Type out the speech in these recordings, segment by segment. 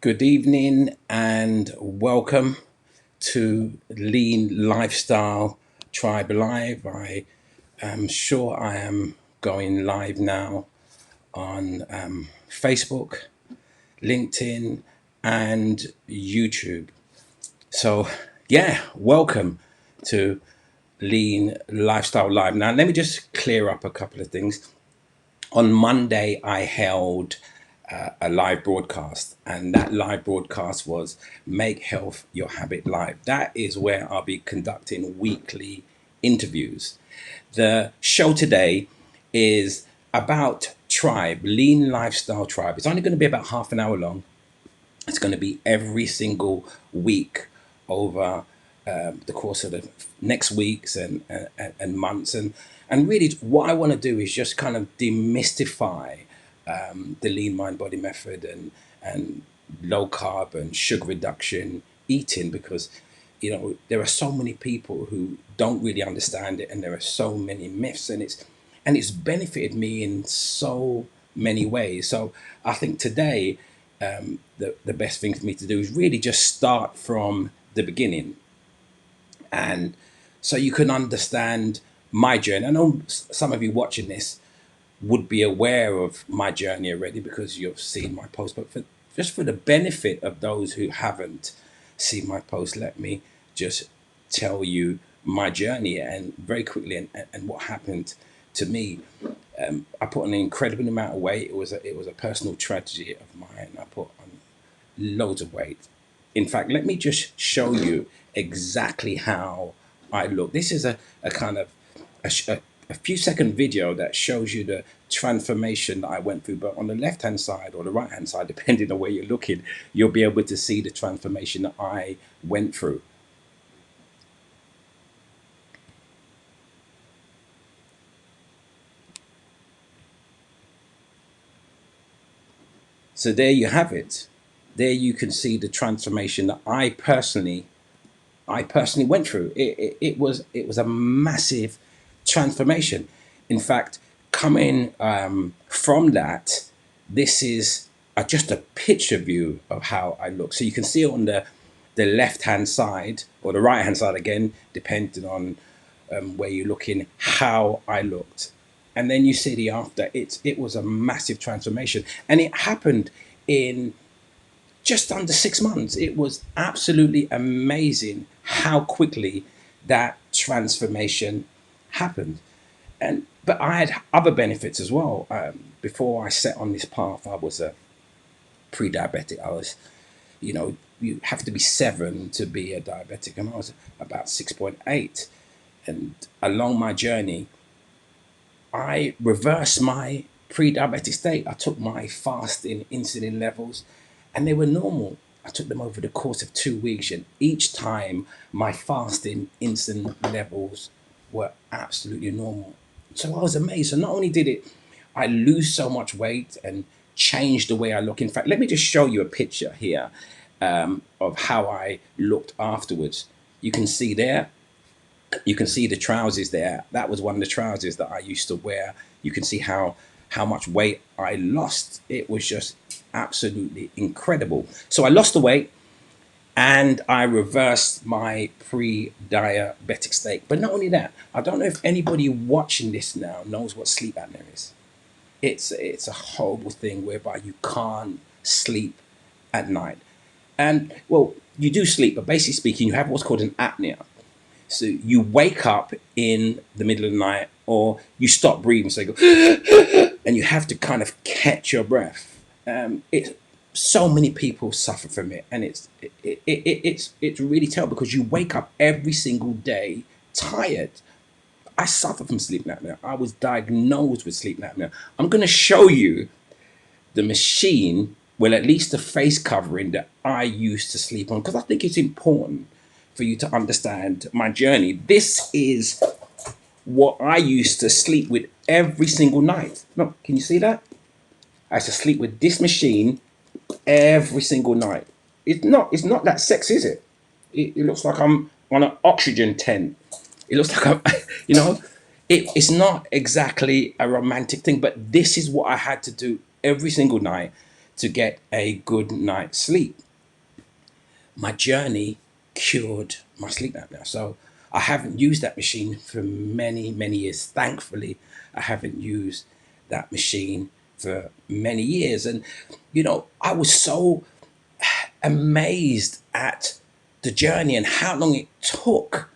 Good evening and welcome to Lean Lifestyle Tribe Live. I am sure I am going live now on Facebook, LinkedIn, and YouTube. So, yeah, welcome to Lean Lifestyle Live. Now, let me just clear up a couple of things. On Monday, I held a live broadcast, and that live broadcast was Make Health Your Habit Live. That is where I'll be conducting weekly interviews. The show today is about Tribe, Lean Lifestyle Tribe. It's only going to be about half an hour long. It's going to be every single week over the course of the next weeks and months. And really, what I want to do is just kind of demystify the lean mind body method and low carb and sugar reduction eating, because there are so many people who don't really understand it, and there are so many myths, and it's benefited me in so many ways. So I think today the best thing for me to do is really just start from the beginning, and so you can understand my journey. I know some of you watching this would be aware of my journey already because you've seen my post, but just for the benefit of those who haven't seen my post, let me just tell you my journey and very quickly, and what happened to me. I put on an incredible amount of weight. It was a personal tragedy of mine. I put on loads of weight. In fact, let me just show you exactly how I look. This is a kind of a few second video that shows you the transformation that I went through. But on the left hand side or the right hand side, depending on where you're looking, you'll be able to see the transformation that I went through. So there you have it. There you can see the transformation that I personally went through. It was a massive transformation. In fact, coming from that, this is just a picture view of how I look. So you can see on the left hand side or the right hand side again, depending on where you're looking, how I looked. And then you see the after. It was a massive transformation, and it happened in just under 6 months. It was absolutely amazing how quickly that transformation happened. And but I had other benefits as well. Before I set on this path, I was a pre-diabetic. You have to be 7 to be a diabetic, and I was about 6.8. And along my journey, I reversed my pre-diabetic state. I took my fasting insulin levels, and they were normal. I took them over the course of 2 weeks, and each time my fasting insulin levels were absolutely normal. So I was amazed. So not only did I lose so much weight and change the way I look. In fact, let me just show you a picture here of how I looked afterwards. You can see there, you can see the trousers there. That was one of the trousers that I used to wear. You can see how much weight I lost. It was just absolutely incredible. So I lost the weight and I reversed my pre-diabetic state. But not only that, I don't know if anybody watching this now knows what sleep apnea is. It's a horrible thing whereby you can't sleep at night. And well, you do sleep, but basically speaking, you have what's called an apnea. So you wake up in the middle of the night, or you stop breathing, so you go, and you have to kind of catch your breath. It So many people suffer from it, and it's really terrible because you wake up every single day tired. I suffer from sleep apnea. I was diagnosed with sleep apnea. I'm going to show you the machine, well, at least the face covering that I used to sleep on, because I think it's important for you to understand my journey. This is what I used to sleep with every single night. Look, can you see that? I used to sleep with this machine every single night. It's not that sexy, is it? It looks like I'm on an oxygen tent. It looks like I'm, you know, it's not exactly a romantic thing, but this is what I had to do every single night to get a good night's sleep. My journey cured my sleep apnea. So I haven't used that machine for many, many years. Thankfully, I haven't used that machine for many years. And, I was so amazed at the journey and how long it took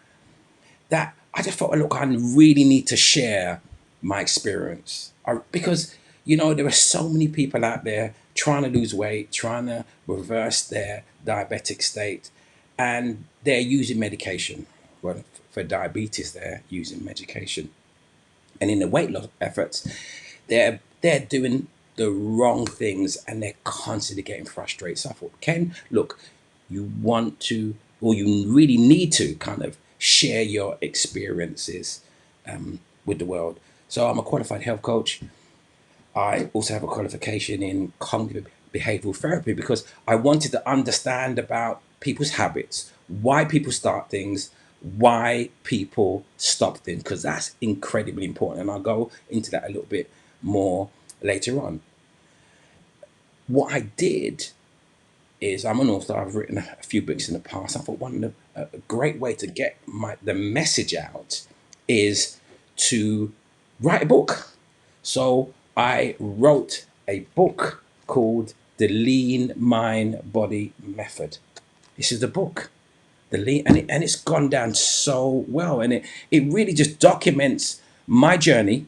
that I just thought, look, I really need to share my experience. Because, there are so many people out there trying to lose weight, trying to reverse their diabetic state, and they're using medication. Well, for diabetes, they're using medication. And in the weight loss efforts, they're doing the wrong things and they're constantly getting frustrated. So I thought, Ken, look, you want to, or you really need to kind of share your experiences with the world. So I'm a qualified health coach. I also have a qualification in cognitive behavioral therapy because I wanted to understand about people's habits, why people start things, why people stop things, because that's incredibly important. And I'll go into that a little bit more later on. What I did is I'm an author. I've written a few books in the past. I thought one of a great way to get the message out is to write a book. So I wrote a book called The Lean Mind Body Method. This is the book. The lean and it's gone down so well. And it really just documents my journey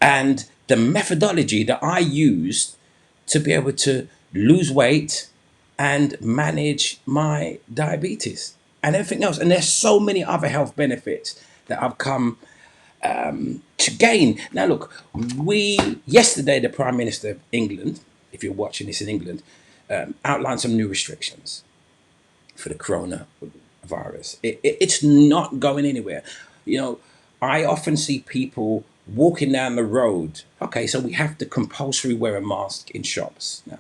and the methodology that I used to be able to lose weight and manage my diabetes and everything else. And there's so many other health benefits that I've come to gain. Now, look, yesterday, the Prime Minister of England, if you're watching this in England, outlined some new restrictions for the coronavirus. It's not going anywhere. You know, I often see people walking down the road. Okay, so we have to compulsory wear a mask in shops now.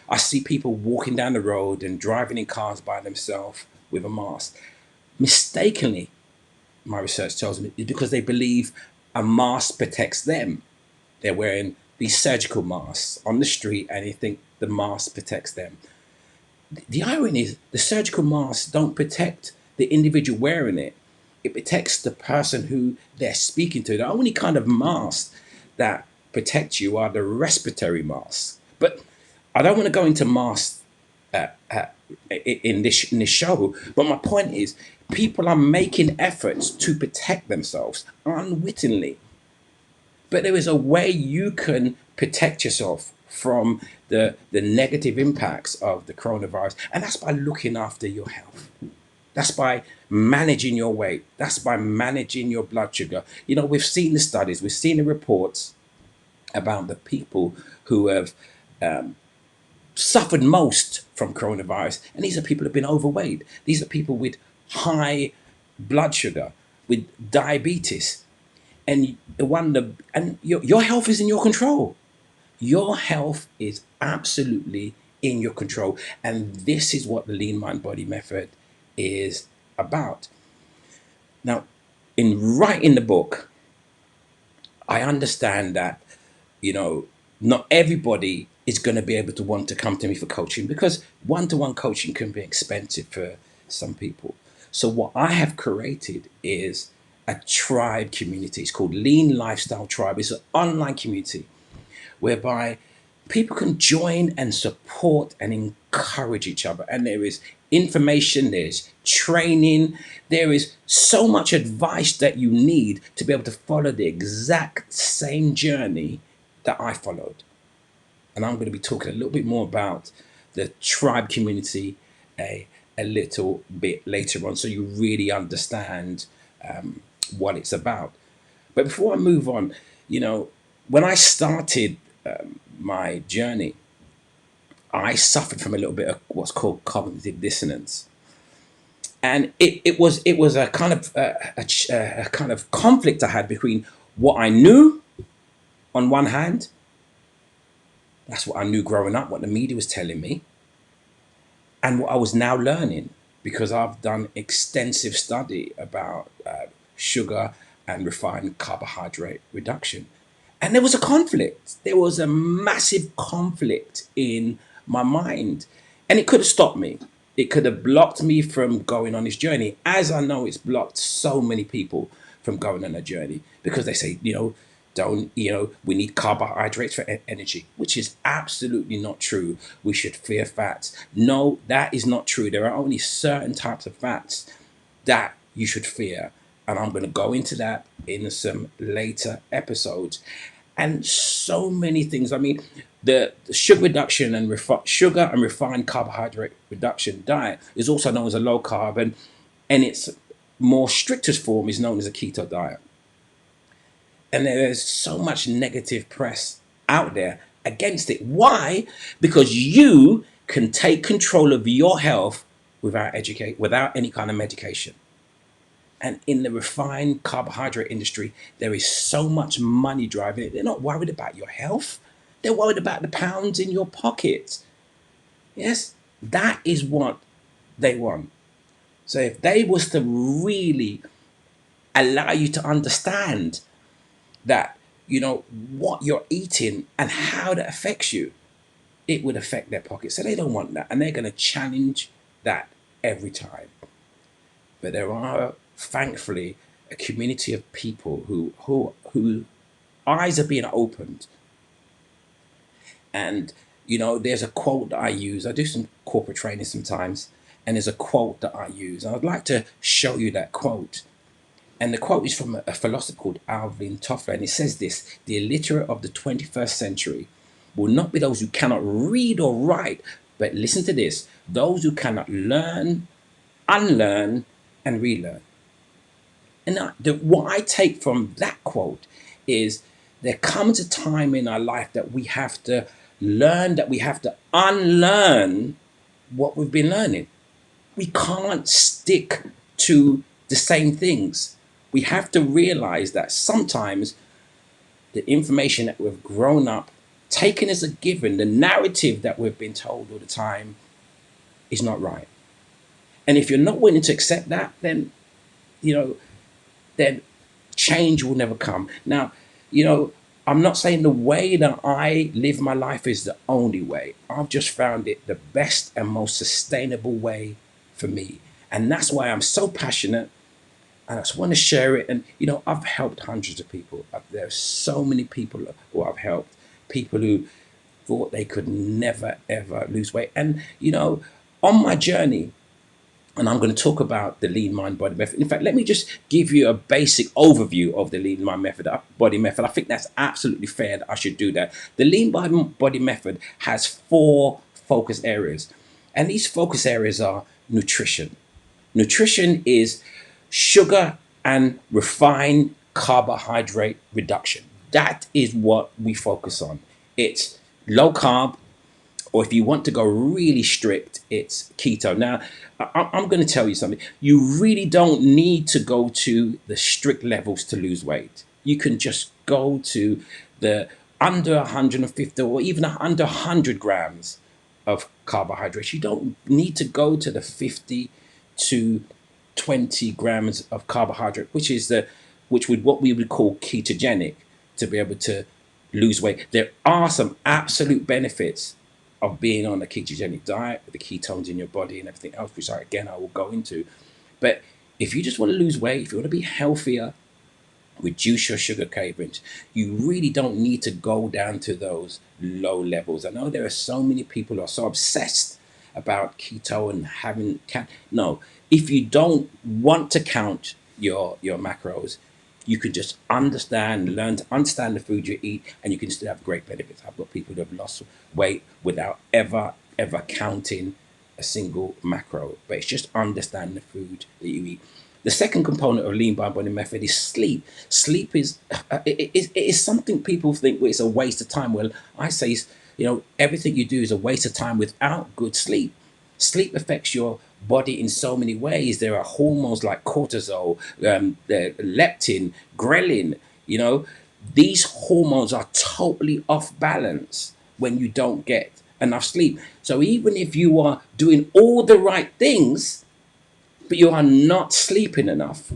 I see people walking down the road and driving in cars by themselves with a mask. Mistakenly, my research tells me, is because they believe a mask protects them. They're wearing these surgical masks on the street and they think the mask protects them. The irony is the surgical masks don't protect the individual wearing it. It protects the person who they're speaking to. The only kind of mask that protect you are the respiratory masks. But I don't want to go into masks in this show. But my point is, people are making efforts to protect themselves unwittingly. But there is a way you can protect yourself from the negative impacts of the coronavirus, and that's by looking after your health. That's by managing your weight. That's by managing your blood sugar. You know, we've seen the studies, we've seen the reports about the people who have suffered most from coronavirus, and these are people who've been overweight. These are people with high blood sugar, with diabetes, and your health is in your control. Your health is absolutely in your control. And this is what the Lean Mind Body Method is about. Now, in writing the book, I understand that, you know, not everybody is going to be able to want to come to me for coaching because one to one coaching can be expensive for some people. So, what I have created is a tribe community. It's called Lean Lifestyle Tribe. It's an online community whereby people can join and support and encourage each other. And there is information, there's training, there is so much advice that you need to be able to follow the exact same journey that I followed. And I'm going to be talking a little bit more about the tribe community a little bit later on so you really understand what it's about. But before I move on, you know, when I started my journey, I suffered from a little bit of what's called cognitive dissonance, and it was a kind of a kind of conflict I had between what I knew on one hand, that's what I knew growing up, what the media was telling me, and what I was now learning because I've done extensive study about sugar and refined carbohydrate reduction. And there was a conflict. There was a massive conflict in my mind. And it could have stopped me. It could have blocked me from going on this journey, as I know it's blocked so many people from going on a journey because they say, don't, we need carbohydrates for energy, which is absolutely not true. We should fear fats. No, that is not true. There are only certain types of fats that you should fear. And I'm going to go into that in some later episodes. And so many things. I mean, the sugar reduction and sugar and refined carbohydrate reduction diet is also known as a low carb, and its more strictest form is known as a keto diet. And there is so much negative press out there against it. Why? Because you can take control of your health without any kind of medication. And in the refined carbohydrate industry, there is so much money driving it. They're not worried about your health. They're worried about the pounds in your pocket. Yes, that is what they want. So if they was to really allow you to understand that, what you're eating and how that affects you, it would affect their pocket. So they don't want that. And they're going to challenge that every time. But there are, thankfully, a community of people who eyes are being opened. And there's a quote that I use. I do some corporate training sometimes, and there's a quote that I use. And I'd like to show you that quote. And the quote is from a philosopher called Alvin Toffler, and it says this: "The illiterate of the 21st century will not be those who cannot read or write, but listen to this: those who cannot learn, unlearn, and relearn." And what I take from that quote is there comes a time in our life that we have to learn, that we have to unlearn what we've been learning. We can't stick to the same things. We have to realize that sometimes the information that we've grown up taken as a given, the narrative that we've been told all the time, is not right. And if you're not willing to accept that, you know, then change will never come. Now, I'm not saying the way that I live my life is the only way. I've just found it the best and most sustainable way for me. And that's why I'm so passionate and I just want to share it. And, I've helped hundreds of people. There's so many people who I've helped, people who thought they could never, ever lose weight. And, on my journey, and I'm going to talk about the lean mind body method. In fact, let me just give you a basic overview of the lean mind method, body method. I think that's absolutely fair that I should do that. The lean body method has 4 focus areas, and these focus areas are nutrition. Nutrition is sugar and refined carbohydrate reduction. That is what we focus on. It's low carb, or if you want to go really strict, it's keto. Now, I'm going to tell you something. You really don't need to go to the strict levels to lose weight. You can just go to the under 150 or even under 100 grams of carbohydrates. You don't need to go to the 50 to 20 grams of carbohydrate, which would what we would call ketogenic, to be able to lose weight. There are some absolute benefits of being on a ketogenic diet with the ketones in your body and everything else, which I will go into. But if you just want to lose weight, if you want to be healthier, reduce your sugar cravings, you really don't need to go down to those low levels. I know there are so many people who are so obsessed about keto and having no. If you don't want to count your macros, you can just learn to understand the food you eat, and you can still have great benefits. I've got people who have lost weight without ever counting a single macro, but it's just understand the food that you eat. The second component of lean body method is sleep. Sleep is something people think it's a waste of time. Well, I say, everything you do is a waste of time without good sleep. Sleep affects your body in so many ways. There are hormones like cortisol, the leptin, ghrelin. These hormones are totally off balance when you don't get enough sleep. So even if you are doing all the right things, but you are not sleeping enough,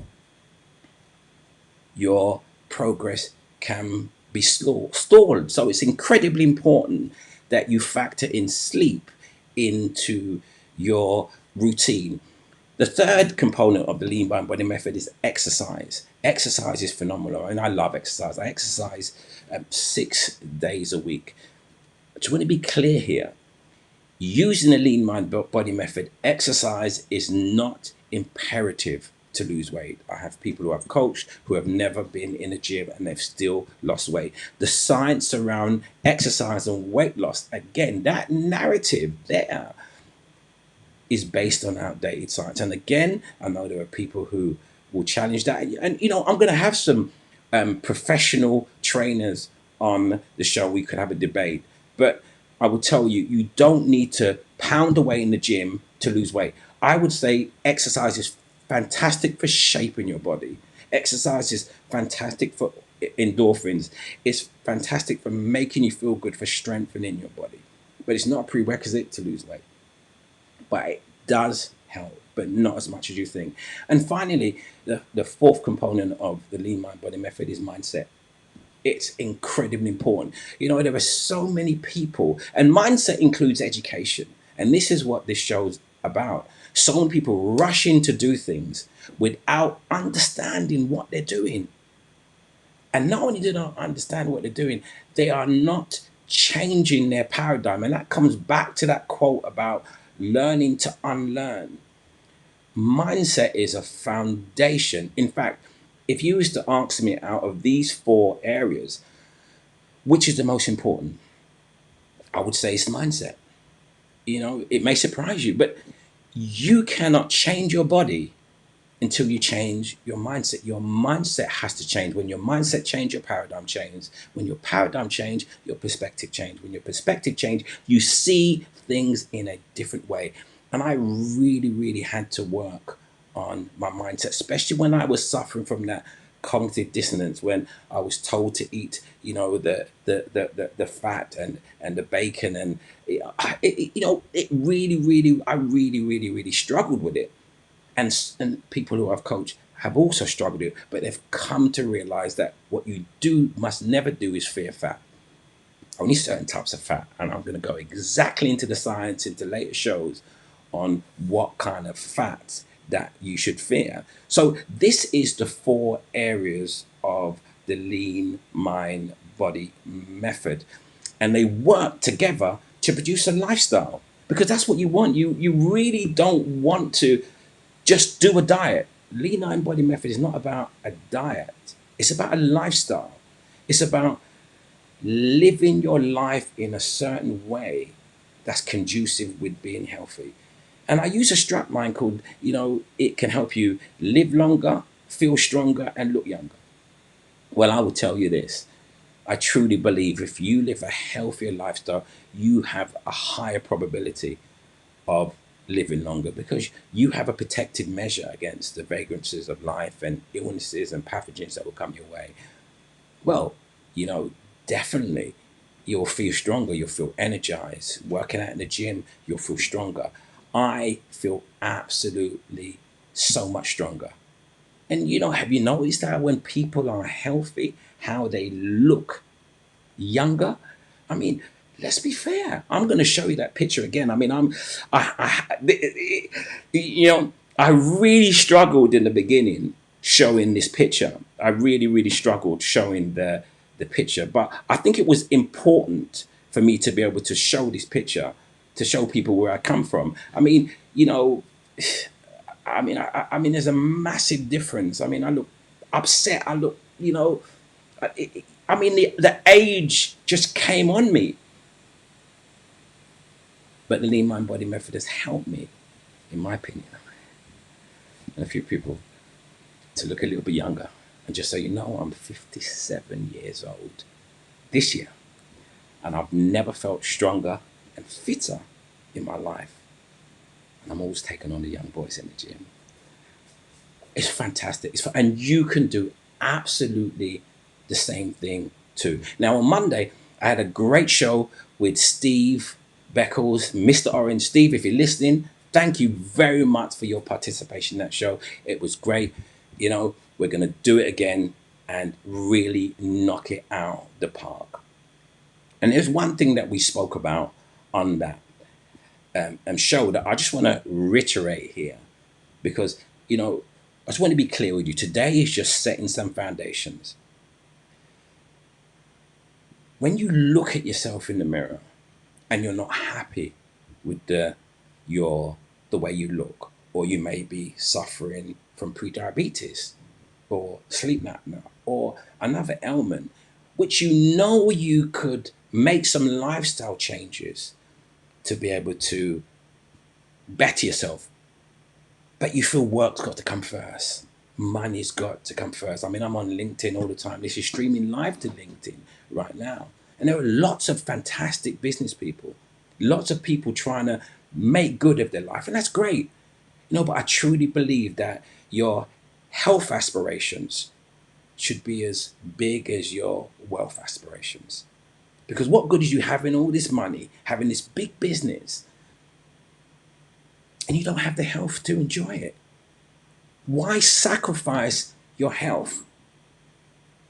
your progress can be stalled. So it's incredibly important that you factor in sleep into your routine. The third component of the lean mind body method is exercise. Exercise is phenomenal, and I love exercise. I exercise 6 days a week. I just want to be clear here. Using the lean mind body method, exercise is not imperative to lose weight. I have people who I've coached who have never been in a gym and they've still lost weight. The science around exercise and weight loss, again, that narrative there is based on outdated science. And again, I know there are people who will challenge that. And I'm going to have some professional trainers on the show. We could have a debate. But I will tell you, you don't need to pound away in the gym to lose weight. I would say exercise is fantastic for shaping your body. Exercise is fantastic for endorphins. It's fantastic for making you feel good, for strengthening your body. But it's not a prerequisite to lose weight, but it does help, but not as much as you think. And finally, the fourth component of the lean mind body method is mindset. It's incredibly important. There are so many people, and mindset includes education. And this is what this show's about. So many people rush in to do things without understanding what they're doing. And not only do they not understand what they're doing, they are not changing their paradigm. And that comes back to that quote about learning to unlearn. Mindset is a foundation. In fact, if you was to ask me out of these four areas, which is the most important, I would say it's mindset. It may surprise you, but you cannot change your body until you change your mindset. Your mindset has to change. When your mindset change, your paradigm change. When your paradigm change, your perspective change. When your perspective change, you see things in a different way. And I really, really had to work on my mindset, especially when I was suffering from that cognitive dissonance, when I was told to eat, the fat and the bacon, and it really, really, I really, really, really struggled with it. And people who I've coached have also struggled with it, but they've come to realize that what you must never do is fear fat. Only certain types of fat, and I'm going to go exactly into the science into later shows on what kind of fats that you should fear. So this is the four areas of the lean mind body method, and they work together to produce a lifestyle, because that's what you want. You really don't want to just do a diet. Lean mind body method is not about a diet. It's about a lifestyle. It's about living your life in a certain way that's conducive with being healthy. And I use a strap line called, it can help you live longer, feel stronger, and look younger. Well, I will tell you this. I truly believe if you live a healthier lifestyle, you have a higher probability of living longer, because you have a protective measure against the vagrancies of life and illnesses and pathogens that will come your way. Well, you know, definitely you'll feel stronger, you'll feel energized. Working out in the gym, you'll feel stronger. I feel absolutely so much stronger. And have you noticed that when people are healthy, how they look younger? I mean, let's be fair. I'm going to show you that picture again. I mean, I really struggled in the beginning showing this picture. I really, really struggled showing the picture, but I think it was important for me to be able to show this picture to show people where I come from. I mean, I mean, there's a massive difference. I mean, I look upset. I look, I mean, the age just came on me. But the lean mind body method has helped me, in my opinion, and a few people, to look a little bit younger. And just so you know, I'm 57 years old this year, and I've never felt stronger and fitter in my life. And I'm always taking on the young boys in the gym. It's fantastic. And you can do absolutely the same thing too. Now, on Monday, I had a great show with Steve Beckles, Mr. Orange. Steve, if you're listening, thank you very much for your participation in that show. It was great. We're going to do it again. and really knock it out the park. And there's one thing that we spoke about on that show that I just want to reiterate here because, you know, I just want to be clear with you. Today is just setting some foundations. When you look at yourself in the mirror and you're not happy with your the way you look, or you may be suffering from pre-diabetes or sleep apnea or another ailment, which you know you could make some lifestyle changes to be able to better yourself, but you feel work's got to come first. Money's got to come first. I mean, I'm on LinkedIn all the time. This is streaming live to LinkedIn right now. And there are lots of fantastic business people, lots of people trying to make good of their life. And that's great. But I truly believe that your health aspirations should be as big as your wealth aspirations. Because what good is you having all this money, having this big business, and you don't have the health to enjoy it? Why sacrifice your health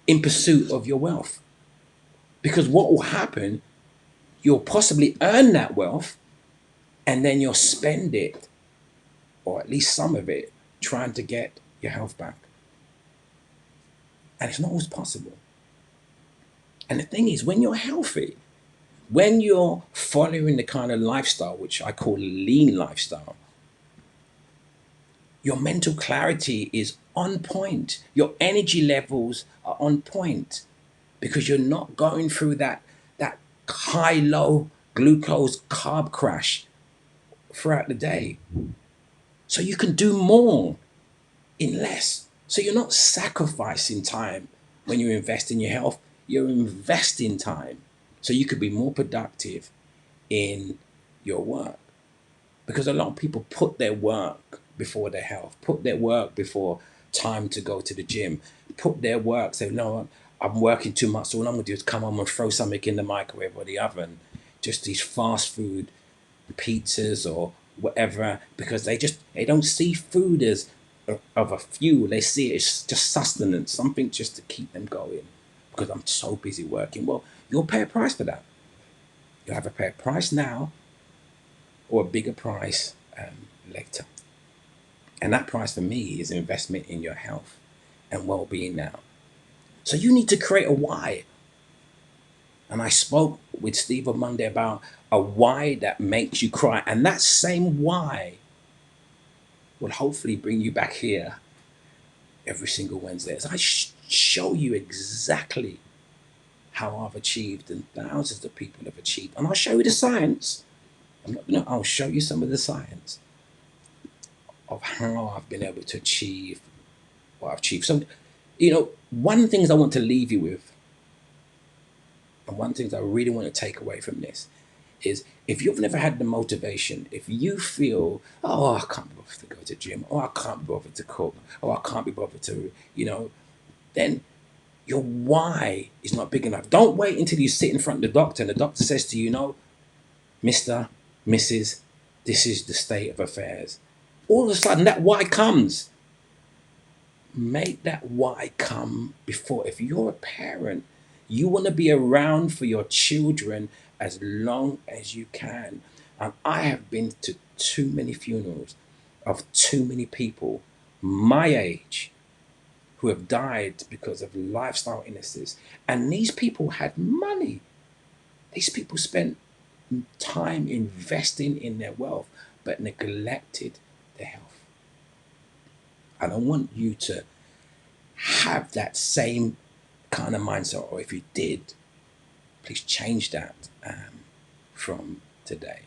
in pursuit of your wealth? Because what will happen, you'll possibly earn that wealth and then you'll spend it, or at least some of it, trying to get your health back. And it's not always possible. And the thing is, when you're healthy, when you're following the kind of lifestyle, which I call lean lifestyle, your mental clarity is on point. Your energy levels are on point because you're not going through that high low glucose carb crash throughout the day. So you can do more in less. So you're not sacrificing time when you invest in your health, you're investing time so you could be more productive in your work. Because a lot of people put their work before their health, put their work before time to go to the gym, put their work, say, no, I'm working too much, so all I'm gonna do is come home and throw something in the microwave or the oven, just these fast food pizzas or whatever, because they don't see food as of a fuel. They see it as just sustenance, something just to keep them going. Because I'm so busy working. Well, you'll pay a price for that. You'll have to pay a price now or a bigger price later. And that price for me is investment in your health and well-being now. So you need to create a why. And I spoke with Steve on Monday about a why that makes you cry. And that same why will hopefully bring you back here every single Wednesday as I show you exactly how I've achieved and thousands of people have achieved. And I'll show you the science. I'll show you some of the science of how I've been able to achieve what I've achieved. So, one of the things I want to leave you with, and one of the things I really want to take away from this, is if you've never had the motivation, if you feel, oh, I can't be bothered to go to the gym, or I can't be bothered to cook, or I can't be bothered to, then your why is not big enough. Don't wait until you sit in front of the doctor and the doctor says to you, Mr., Mrs., this is the state of affairs. All of a sudden, that why comes. Make that why come before. If you're a parent, you want to be around for your children as long as you can. And I have been to too many funerals of too many people my age who have died because of lifestyle illnesses. And these people had money. These people spent time investing in their wealth, but neglected their health. I don't want you to have that same kind of mindset, or if you did, please change that from today.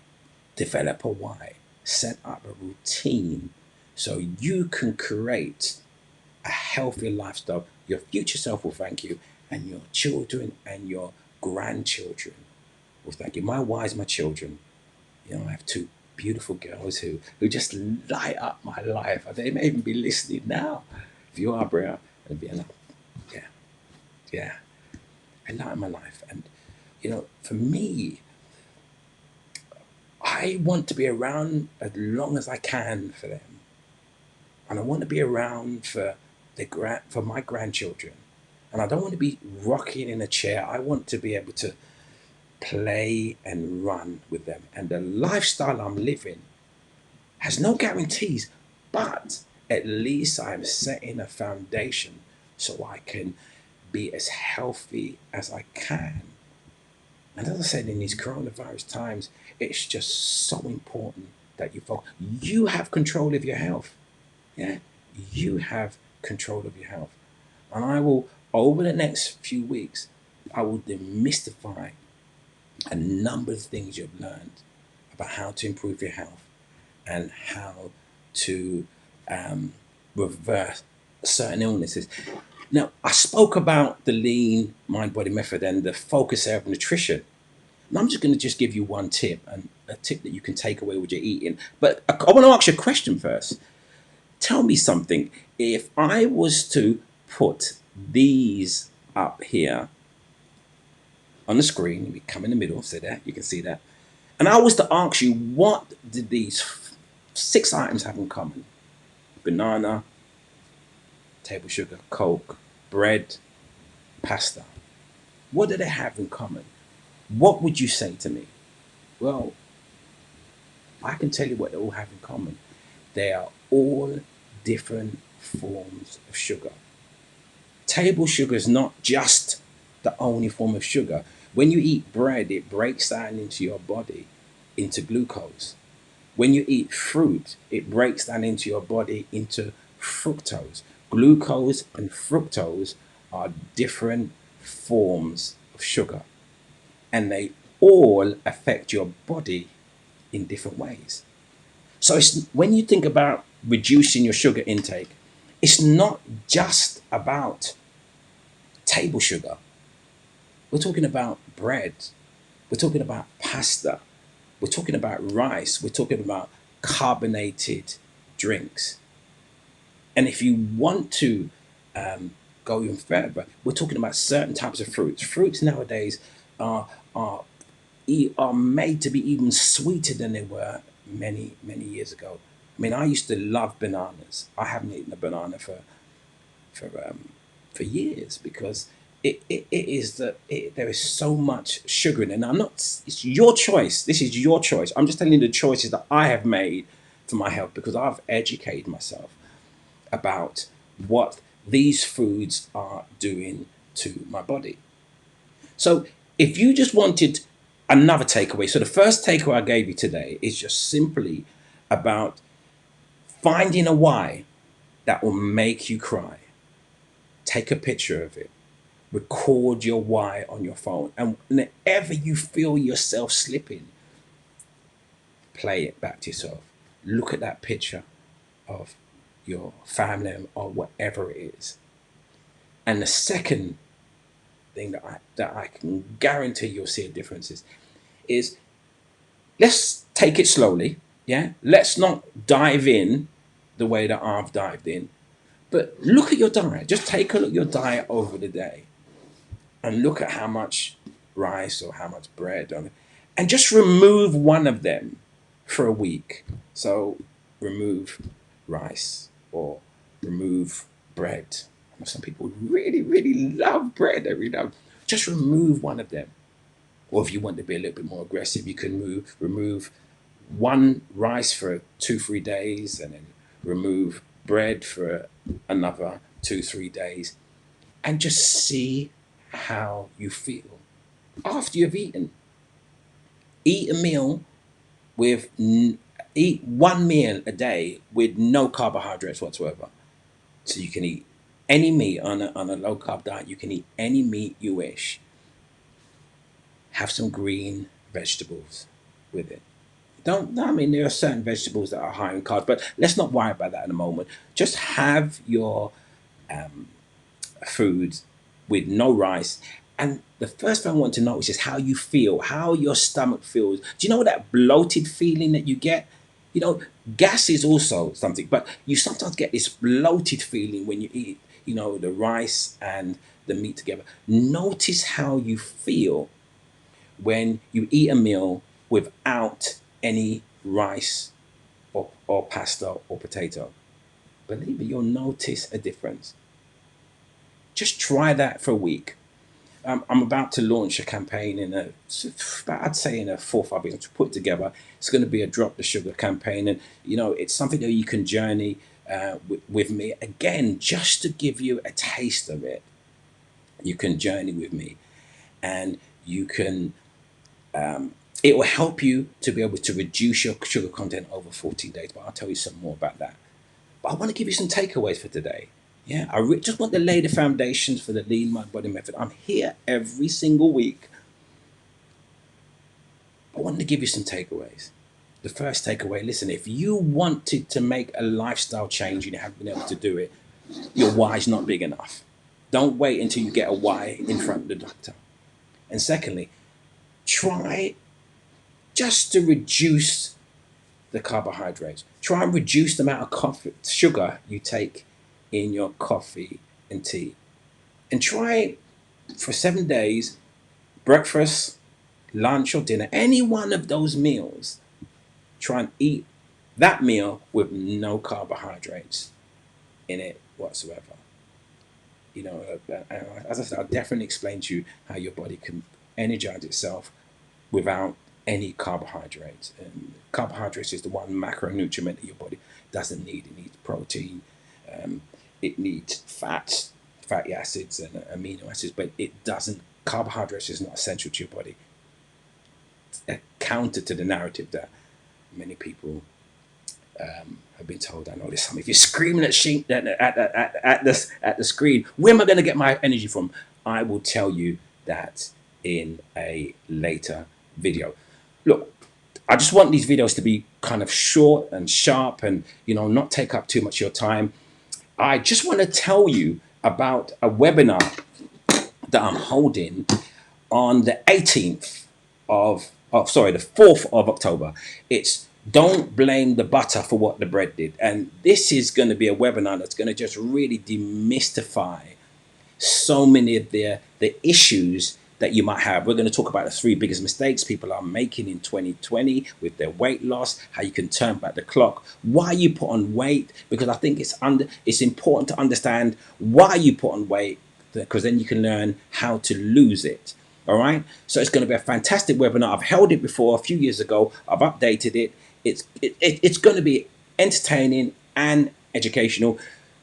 Develop a why, set up a routine so you can create a healthier lifestyle. Your future self will thank you, and your children and your grandchildren will thank you. My why is my children. I have two beautiful girls who just light up my life. They may even be listening now. If you are, Bria, it'd be enough. Yeah, yeah. I light my life. And, for me, I want to be around as long as I can for them. And I want to be around for my grandchildren. And I don't want to be rocking in a chair. I want to be able to play and run with them. And the lifestyle I'm living has no guarantees, but at least I'm setting a foundation so I can be as healthy as I can. And as I said, in these coronavirus times, it's just so important that you focus. You have control of your health. Yeah, you have control of your health. And I will, over the next few weeks, I will demystify a number of things you've learned about how to improve your health and how to um, reverse certain illnesses. Now, I spoke about the lean mind body method and the focus area of nutrition. And I'm just going to just give you one tip and a tip that you can take away with your eating. But I want to ask you a question first. Tell me something. If I was to put these up here on the screen, we come in the middle, so that you can see that. And I was to ask you, what did these six items have in common? Banana, table sugar, Coke, bread, pasta. What do they have in common? What would you say to me? Well, I can tell you what they all have in common. They are all different forms of sugar. Table sugar is not just the only form of sugar. When you eat bread, it breaks down into your body into glucose. When you eat fruit, it breaks down into your body into fructose. Glucose and fructose are different forms of sugar, and they all affect your body in different ways. So it's, when you think about reducing your sugar intake, it's not just about table sugar. We're talking about bread. We're talking about pasta. We're talking about rice. We're talking about carbonated drinks. And if you want to go even further, we're talking about certain types of fruits. Fruits nowadays are, are, are made to be even sweeter than they were many years ago. I mean, I used to love bananas. I haven't eaten a banana for for years because it is there is so much sugar in it. And I'm not. It's your choice. This is your choice. I'm just telling you the choices that I have made for my health because I've educated myself about what these foods are doing to my body. So if you just wanted another takeaway, so the first takeaway I gave you today is just simply about finding a why that will make you cry. Take a picture of it, record your why on your phone, and whenever you feel yourself slipping, play it back to yourself. Look at that picture of your family or whatever it is. And the second thing that I can guarantee you'll see a difference is let's take it slowly. Yeah. Let's not dive in the way that I've dived in. But look at your diet. Just take a look at your diet over the day and look at how much rice or how much bread on it. And just remove one of them for a week. So remove rice or remove bread. I know some people really love bread. They really love. Just remove one of them. Or if you want to be a little bit more aggressive, you can remove one rice for 2 3 days and then remove bread for another 2 3 days and just see how you feel after you've eaten. Eat a meal with eat one meal a day with no carbohydrates whatsoever. So you can eat any meat on a low carb diet. You can eat any meat you wish. Have some green vegetables with it. Don't, I mean, there are certain vegetables that are high in carbs, but let's not worry about that in a moment. Just have your food with no rice. And the first thing I want to notice is how you feel, how your stomach feels. Do you know that bloated feeling that you get? You know, gas is also something, but you sometimes get this bloated feeling when you eat, the rice and the meat together. Notice how you feel when you eat a meal without any rice or pasta or potato. Believe me, you'll notice a difference. Just try that for a week. I'm about to launch a campaign in I'd say in a 4 or 5 weeks to put together. It's going to be a drop the sugar campaign, and it's something that you can journey with me again, just to give you a taste of it. You can journey with me, and you can. It will help you to be able to reduce your sugar content over 14 days. But I'll tell you some more about that. But I want to give you some takeaways for today. Yeah, just want to lay the foundations for the Lean Mind Body Method. I'm here every single week. I want to give you some takeaways. The first takeaway, listen, if you wanted to make a lifestyle change and you haven't been able to do it, your why's not big enough. Don't wait until you get a why in front of the doctor. And secondly, try just to reduce the carbohydrates. Try and reduce the amount of sugar you take in your coffee and tea. And try for 7 days, breakfast, lunch, or dinner, any one of those meals, try and eat that meal with no carbohydrates in it whatsoever. As I said, I'll definitely explain to you how your body can energize itself without any carbohydrates. And carbohydrates is the one macronutrient that your body doesn't need. It needs protein, it needs fats, fatty acids, and amino acids, but it doesn't. Carbohydrates is not essential to your body. It's a counter to the narrative that many people have been told. I know this. If you're screaming at the screen, where am I going to get my energy from? I will tell you that in a later video. Look, I just want these videos to be kind of short and sharp, and not take up too much of your time. I just want to tell you about a webinar that I'm holding on the 18th the 4th of October. It's Don't Blame the Butter for What the Bread Did. And this is going to be a webinar that's going to just really demystify so many of the issues that you might have. We're going to talk about the 3 biggest mistakes people are making in 2020 with their weight loss, how you can turn back the clock, why you put on weight, because I think it's important to understand why you put on weight, because then you can learn how to lose it. All right. So it's going to be a fantastic webinar. I've held it before a few years ago. I've updated it. It's going to be entertaining and educational.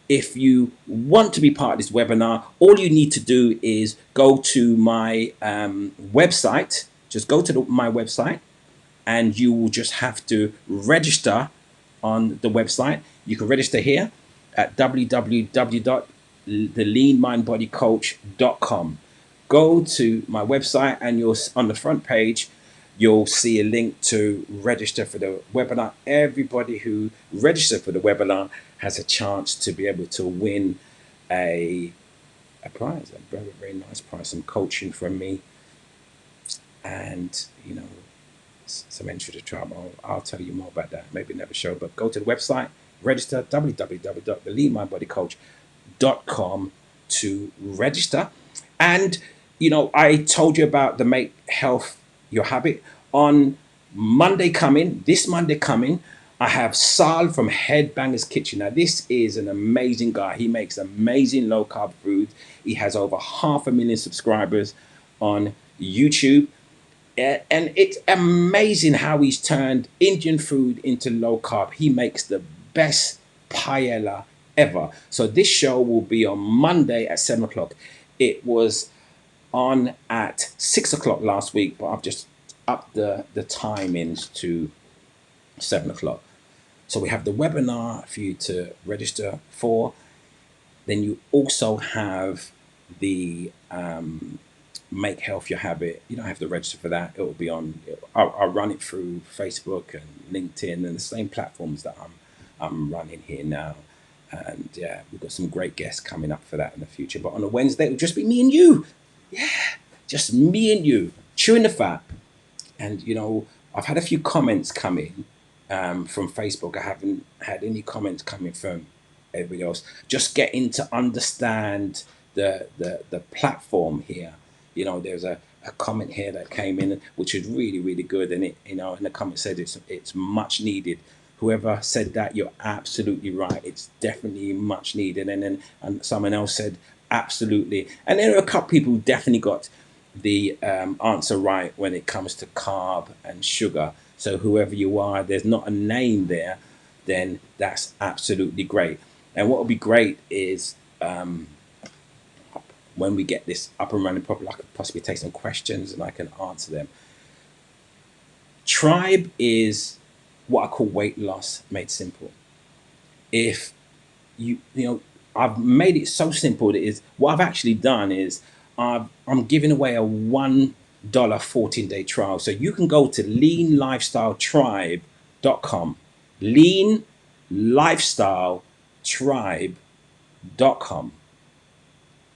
If you want to be part of this webinar, all you need to do is go to my website. Just go to my website, and you will just have to register on the website. You can register here at www.theleanmindbodycoach.com. Go to my website, and on the front page, you'll see a link to register for the webinar. Everybody who registered for the webinar has a chance to be able to win a prize, a very, very nice prize, some coaching from me, and some entry to trial. I'll tell you more about that maybe another show. But go to the website, register, www.theleanmindbodycoach.com to register. And I told you about the Make Health Your Habit. On this Monday coming, I have Sal from Headbangers Kitchen. Now, this is an amazing guy. He makes amazing low carb food. He has over 500,000 subscribers on YouTube. And it's amazing how he's turned Indian food into low carb. He makes the best paella ever. So this show will be on Monday at 7 o'clock. It was on at 6 o'clock last week, but I've just upped the timings to 7 o'clock. So we have the webinar for you to register for. Then you also have the Make Health Your Habit. You don't have to register for that. It will be on. I'll run it through Facebook and LinkedIn and the same platforms that I'm running here now. And yeah, we've got some great guests coming up for that in the future. But on a Wednesday, it'll just be me and you. Yeah, just me and you chewing the fat. And I've had a few comments coming from Facebook. I haven't had any comments coming from everybody else. Just getting to understand the platform here. There's a comment here that came in which is really, really good, and and the comment said it's much needed. Whoever said that, you're absolutely right. It's definitely much needed. And someone else said, Absolutely. And there are a couple people who definitely got the answer right when it comes to carb and sugar. So whoever you are, there's not a name there, then that's absolutely great. And what would be great is when we get this up and running properly, I could possibly take some questions and I can answer them. Tribe is what I call weight loss made simple. If you know, I've made it so simple that is what I've actually done is I'm giving away a $1 14-day trial. So you can go to leanlifestyletribe.com, leanlifestyletribe.com,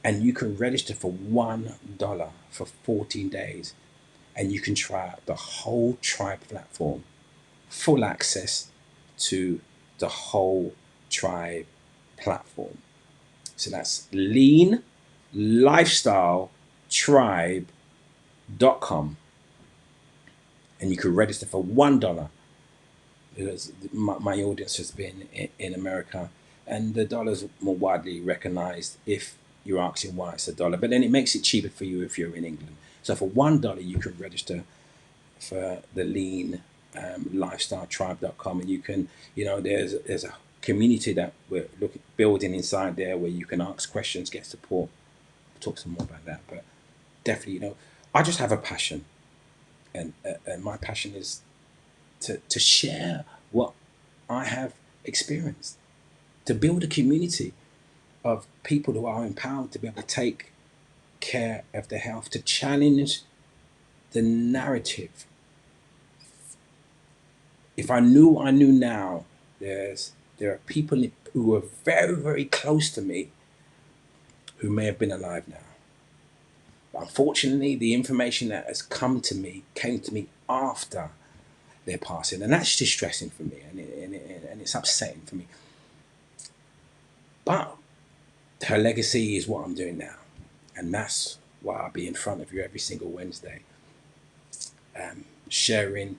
and you can register for $1 for 14 days, and you can try out the whole tribe platform, full access to the whole tribe platform. So that's leanlifestyletribe.com, and you can register for $1 because my audience has been in America, and the dollar's more widely recognized if you're asking why it's a dollar. But then it makes it cheaper for you if you're in England. So for $1, you can register for the lean lifestyletribe.com, and you can, there's a community that we're building inside there where you can ask questions, get support. We'll talk some more about that, but definitely, I just have a passion, and my passion is to share what I have experienced, to build a community of people who are empowered to be able to take care of their health, to challenge the narrative. If I knew what I knew now, there are people who are very, very close to me who may have been alive now. But unfortunately, the information that has come to me came to me after their passing, and that's distressing for me, and it's upsetting for me. But her legacy is what I'm doing now, and that's why I'll be in front of you every single Wednesday, sharing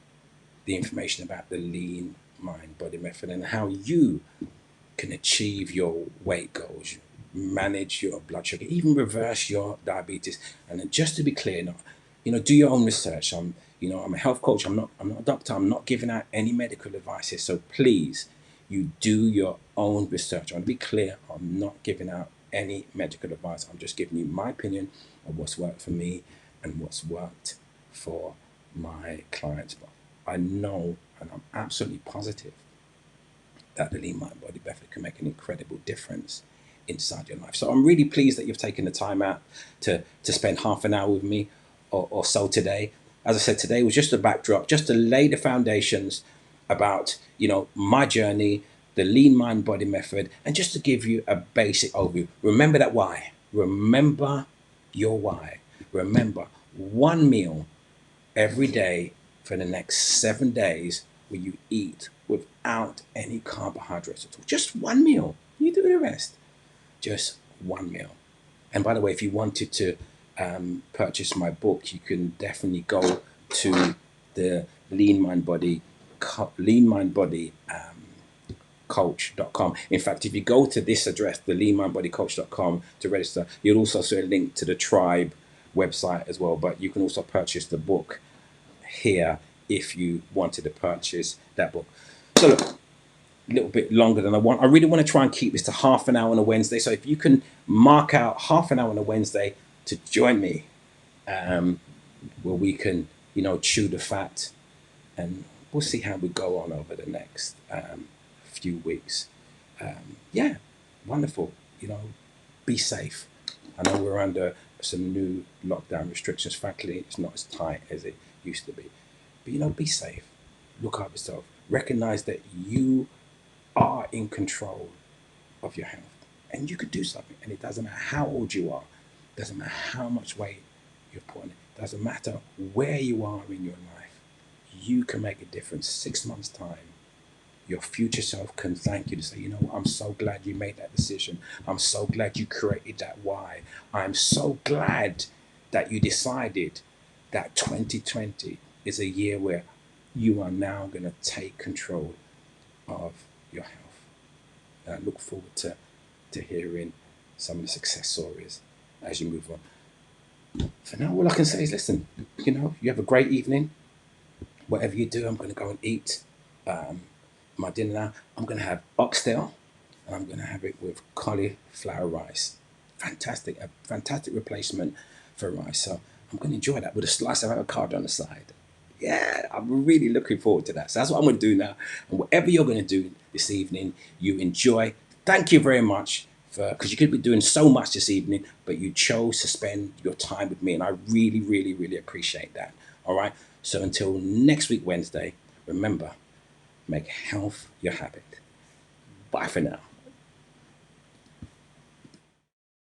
the information about the lean mind body method and how you can achieve your weight goals, manage your blood sugar, even reverse your diabetes. And then just to be clear, do your own research. I'm a health coach. I'm not a doctor. I'm not giving out any medical advice here. So please, you do your own research. I want to be clear. I'm not giving out any medical advice. I'm just giving you my opinion of what's worked for me and what's worked for my clients. But I know, and I'm absolutely positive, that the lean mind body method can make an incredible difference inside your life. So I'm really pleased that you've taken the time out to spend half an hour with me or so today. As I said, today was just a backdrop, just to lay the foundations about, my journey, the lean mind body method, and just to give you a basic overview. Remember that why. Remember your why. Remember, one meal every day for the next 7 days where you eat without any carbohydrates at all. Just one meal. You do the rest. Just one meal. And by the way, if you wanted to purchase my book, you can definitely go to the Lean Mind Body coach.com. In fact, if you go to this address, the leanmindbodycoach.com, to register, you'll also see a link to the Tribe website as well. But you can also purchase the book here if you wanted to purchase that book. So look, a little bit longer than I want. I really want to try and keep this to half an hour on a Wednesday. So if you can mark out half an hour on a Wednesday to join me, where we can, chew the fat, and we'll see how we go on over the next few weeks. Yeah, wonderful. Be safe. I know we're under some new lockdown restrictions. Frankly, it's not as tight as it used to be. But be safe. Look after yourself. Recognize that you are in control of your health, and you could do something. And it doesn't matter how old you are. It doesn't matter how much weight you've put on. It doesn't matter where you are in your life. You can make a difference. 6 months' time, your future self can thank you to say, I'm so glad you made that decision. I'm so glad you created that why. I'm so glad that you decided that 2020 is a year where you are now going to take control of your health. And I look forward to hearing some of the success stories as you move on. For now, all I can say is listen, you have a great evening. Whatever you do, I'm going to go and eat my dinner now. I'm going to have oxtail and I'm going to have it with cauliflower rice. Fantastic, a fantastic replacement for rice. So I'm going to enjoy that with a slice of avocado on the side. Yeah, I'm really looking forward to that. So that's what I'm going to do now. And whatever you're going to do this evening, you enjoy. Thank you very much for because you could be doing so much this evening, but you chose to spend your time with me, and I really, really, really appreciate that. All right. So until next week, Wednesday, remember, make health your habit. Bye for now.